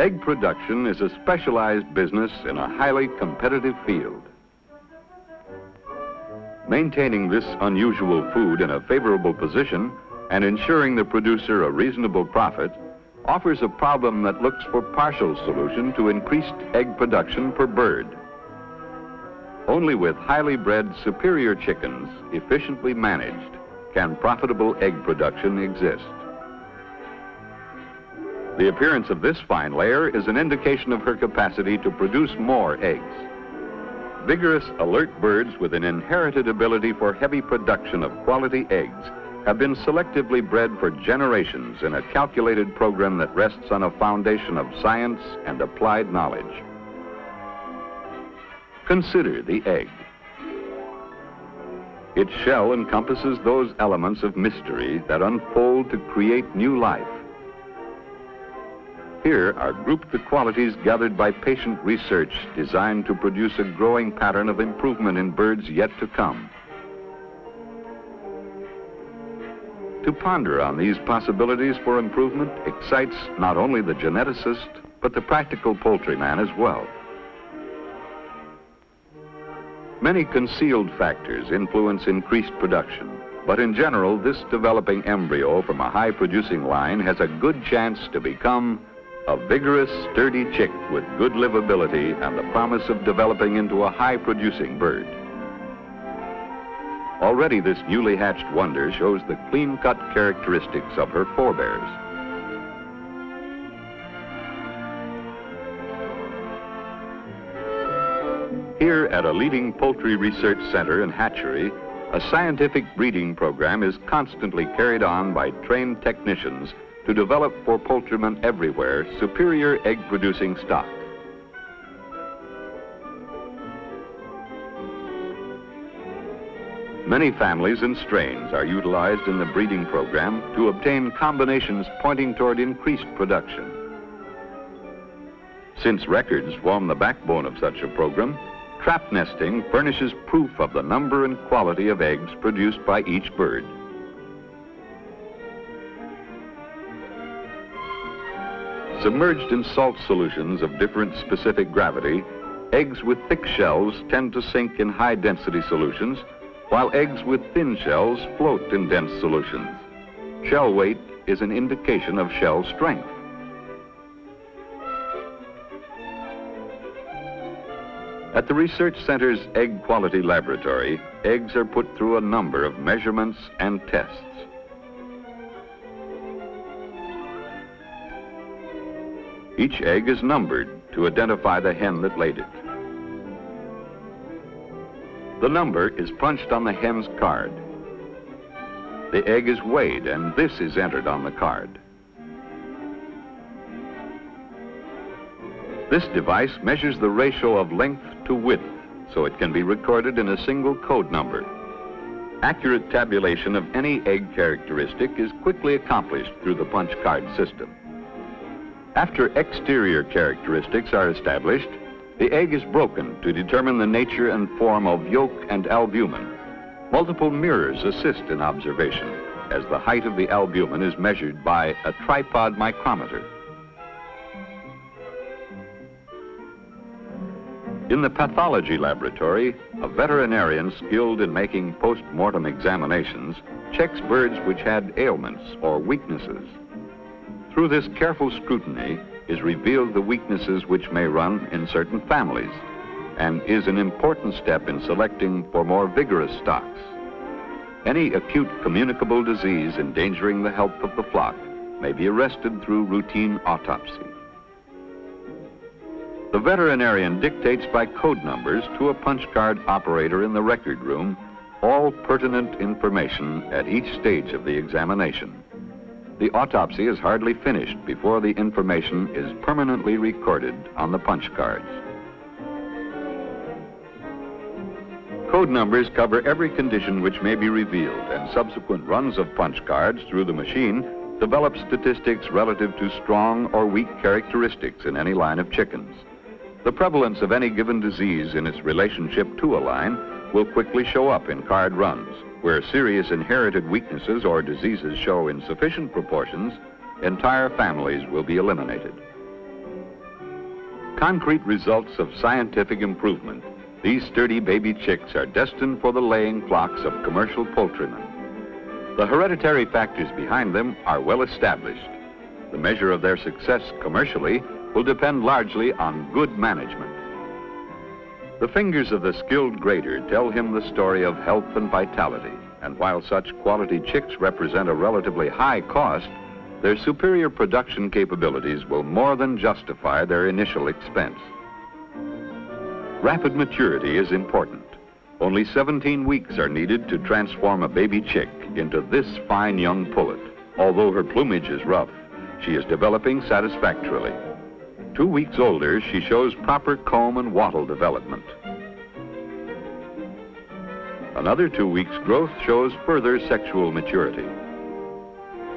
Egg production is a specialized business in a highly competitive field. Maintaining this unusual food in a favorable position and ensuring the producer a reasonable profit offers a problem that looks for partial solution to increased egg production per bird. Only with highly bred superior chickens, efficiently managed, can profitable egg production exist. The appearance of this fine layer is an indication of her capacity to produce more eggs. Vigorous, alert birds with an inherited ability for heavy production of quality eggs have been selectively bred for generations in a calculated program that rests on a foundation of science and applied knowledge. Consider the egg. Its shell encompasses those elements of mystery that unfold to create new life. Here are grouped the qualities gathered by patient research designed to produce a growing pattern of improvement in birds yet to come. To ponder on these possibilities for improvement excites not only the geneticist, but the practical poultryman as well. Many concealed factors influence increased production, but in general, this developing embryo from a high-producing line has a good chance to become a vigorous, sturdy chick with good livability and the promise of developing into a high-producing bird. Already this newly hatched wonder shows the clean-cut characteristics of her forebears. Here at a leading poultry research center and hatchery, a scientific breeding program is constantly carried on by trained technicians to develop for poultrymen everywhere superior egg-producing stock. Many families and strains are utilized in the breeding program to obtain combinations pointing toward increased production. Since records form the backbone of such a program, trap nesting furnishes proof of the number and quality of eggs produced by each bird. Submerged in salt solutions of different specific gravity, eggs with thick shells tend to sink in high-density solutions, while eggs with thin shells float in dense solutions. Shell weight is an indication of shell strength. At the research center's egg quality laboratory, eggs are put through a number of measurements and tests. Each egg is numbered to identify the hen that laid it. The number is punched on the hen's card. The egg is weighed, and this is entered on the card. This device measures the ratio of length to width, so it can be recorded in a single code number. Accurate tabulation of any egg characteristic is quickly accomplished through the punch card system. After exterior characteristics are established, the egg is broken to determine the nature and form of yolk and albumin. Multiple mirrors assist in observation, as the height of the albumin is measured by a tripod micrometer. In the pathology laboratory, a veterinarian skilled in making post-mortem examinations checks birds which had ailments or weaknesses. Through this careful scrutiny is revealed the weaknesses which may run in certain families, and is an important step in selecting for more vigorous stocks. Any acute communicable disease endangering the health of the flock may be arrested through routine autopsy. The veterinarian dictates by code numbers to a punch card operator in the record room all pertinent information at each stage of the examination. The autopsy is hardly finished before the information is permanently recorded on the punch cards. Code numbers cover every condition which may be revealed, and subsequent runs of punch cards through the machine develop statistics relative to strong or weak characteristics in any line of chickens. The prevalence of any given disease in its relationship to a line will quickly show up in card runs. Where serious inherited weaknesses or diseases show in sufficient proportions, entire families will be eliminated. Concrete results of scientific improvement, these sturdy baby chicks are destined for the laying flocks of commercial poultrymen. The hereditary factors behind them are well established. The measure of their success commercially will depend largely on good management. The fingers of the skilled grader tell him the story of health and vitality, and while such quality chicks represent a relatively high cost, their superior production capabilities will more than justify their initial expense. Rapid maturity is important. Only 17 weeks are needed to transform a baby chick into this fine young pullet. Although her plumage is rough, she is developing satisfactorily. 2 weeks older, she shows proper comb and wattle development. Another 2 weeks' growth shows further sexual maturity.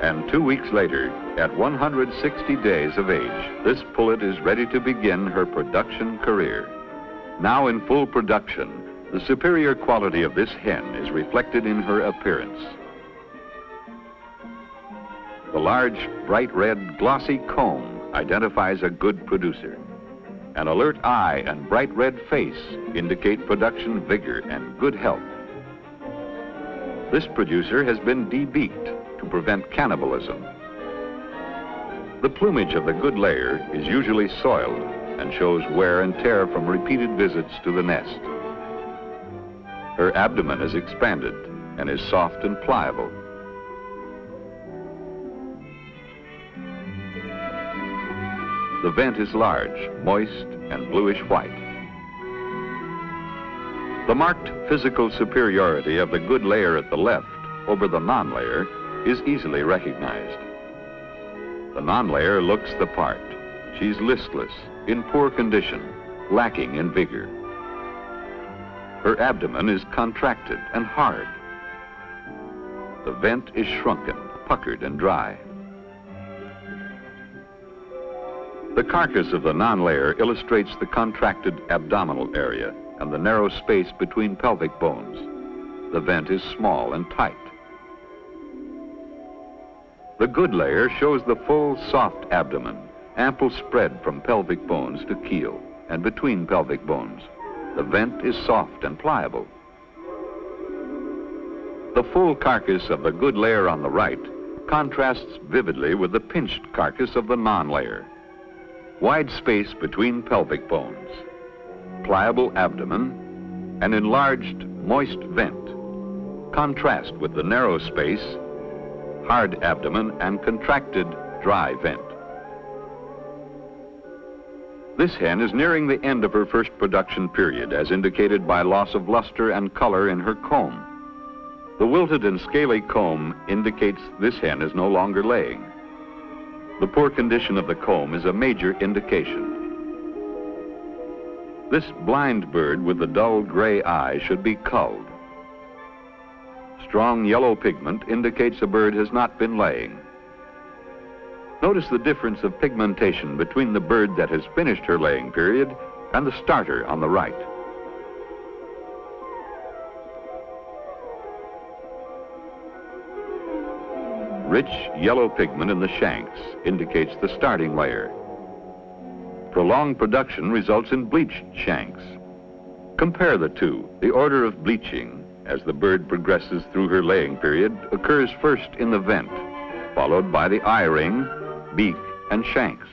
And 2 weeks later, at 160 days of age, this pullet is ready to begin her production career. Now in full production, the superior quality of this hen is reflected in her appearance. The large, bright red, glossy comb identifies a good producer. An alert eye and bright red face indicate production vigor and good health. This producer has been debeaked to prevent cannibalism. The plumage of the good layer is usually soiled and shows wear and tear from repeated visits to the nest. Her abdomen is expanded and is soft and pliable. The vent is large, moist, and bluish white. The marked physical superiority of the good layer at the left over the non-layer is easily recognized. The non-layer looks the part. She's listless, in poor condition, lacking in vigor. Her abdomen is contracted and hard. The vent is shrunken, puckered, and dry. The carcass of the non-layer illustrates the contracted abdominal area and the narrow space between pelvic bones. The vent is small and tight. The good layer shows the full, soft abdomen, ample spread from pelvic bones to keel and between pelvic bones. The vent is soft and pliable. The full carcass of the good layer on the right contrasts vividly with the pinched carcass of the non-layer. Wide space between pelvic bones, pliable abdomen, an enlarged, moist vent contrast with the narrow space, hard abdomen, and contracted, dry vent. This hen is nearing the end of her first production period, as indicated by loss of luster and color in her comb. The wilted and scaly comb indicates this hen is no longer laying. The poor condition of the comb is a major indication. This blind bird with the dull gray eye should be culled. Strong yellow pigment indicates a bird has not been laying. Notice the difference of pigmentation between the bird that has finished her laying period and the starter on the right. Rich yellow pigment in the shanks indicates the starting layer. Prolonged production results in bleached shanks. Compare the two. The order of bleaching as the bird progresses through her laying period occurs first in the vent, followed by the eye ring, beak, and shanks.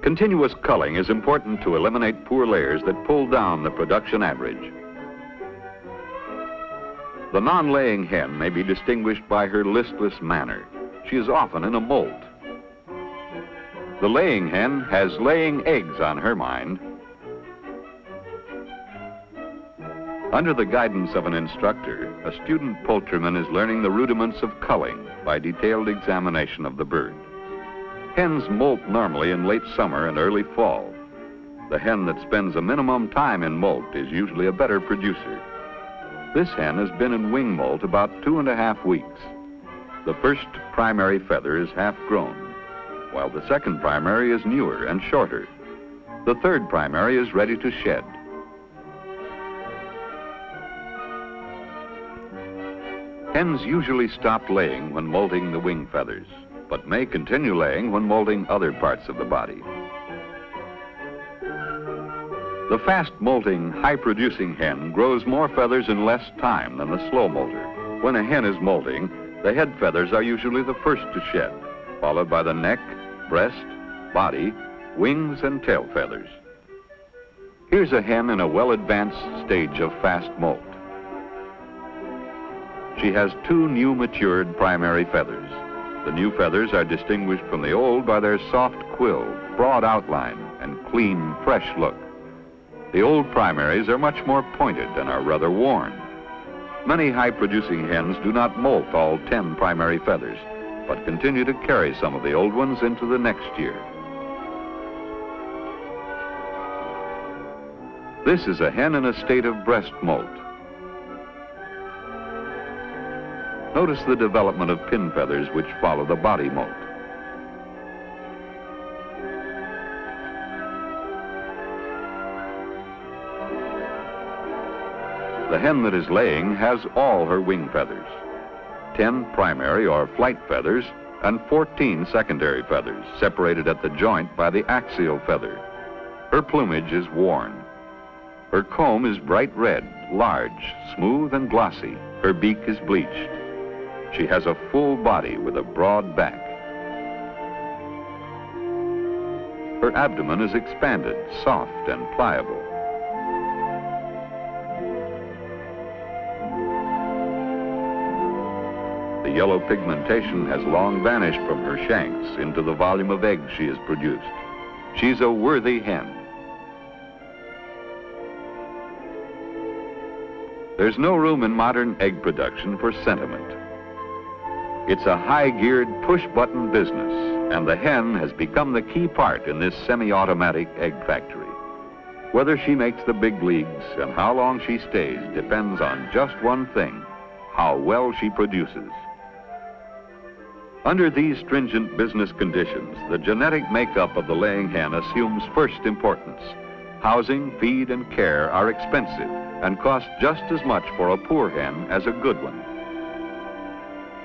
Continuous culling is important to eliminate poor layers that pull down the production average. The non-laying hen may be distinguished by her listless manner. She is often in a molt. The laying hen has laying eggs on her mind. Under the guidance of an instructor, a student poultryman is learning the rudiments of culling by detailed examination of the bird. Hens molt normally in late summer and early fall. The hen that spends a minimum time in molt is usually a better producer. This hen has been in wing molt about 2.5 weeks. The first primary feather is half grown, while the second primary is newer and shorter. The third primary is ready to shed. Hens usually stop laying when molting the wing feathers, but may continue laying when molting other parts of the body. The fast molting, high-producing hen grows more feathers in less time than the slow molter. When a hen is molting, the head feathers are usually the first to shed, followed by the neck, breast, body, wings, and tail feathers. Here's a hen in a well-advanced stage of fast molt. She has 2 new matured primary feathers. The new feathers are distinguished from the old by their soft quill, broad outline, and clean, fresh look. The old primaries are much more pointed and are rather worn. Many high-producing hens do not molt all 10 primary feathers, but continue to carry some of the old ones into the next year. This is a hen in a state of breast molt. Notice the development of pin feathers which follow the body molt. The hen that is laying has all her wing feathers, 10 primary or flight feathers and 14 secondary feathers, separated at the joint by the axial feather. Her plumage is worn. Her comb is bright red, large, smooth, and glossy. Her beak is bleached. She has a full body with a broad back. Her abdomen is expanded, soft, and pliable. The yellow pigmentation has long vanished from her shanks into the volume of eggs she has produced. She's a worthy hen. There's no room in modern egg production for sentiment. It's a high-geared, push-button business, and the hen has become the key part in this semi-automatic egg factory. Whether she makes the big leagues and how long she stays depends on just one thing: how well she produces. Under these stringent business conditions, the genetic makeup of the laying hen assumes first importance. Housing, feed, and care are expensive and cost just as much for a poor hen as a good one.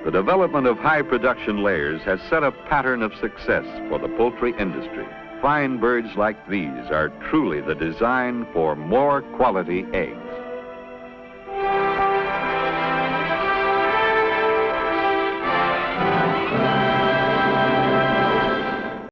The development of high production layers has set a pattern of success for the poultry industry. Fine birds like these are truly the design for more quality eggs.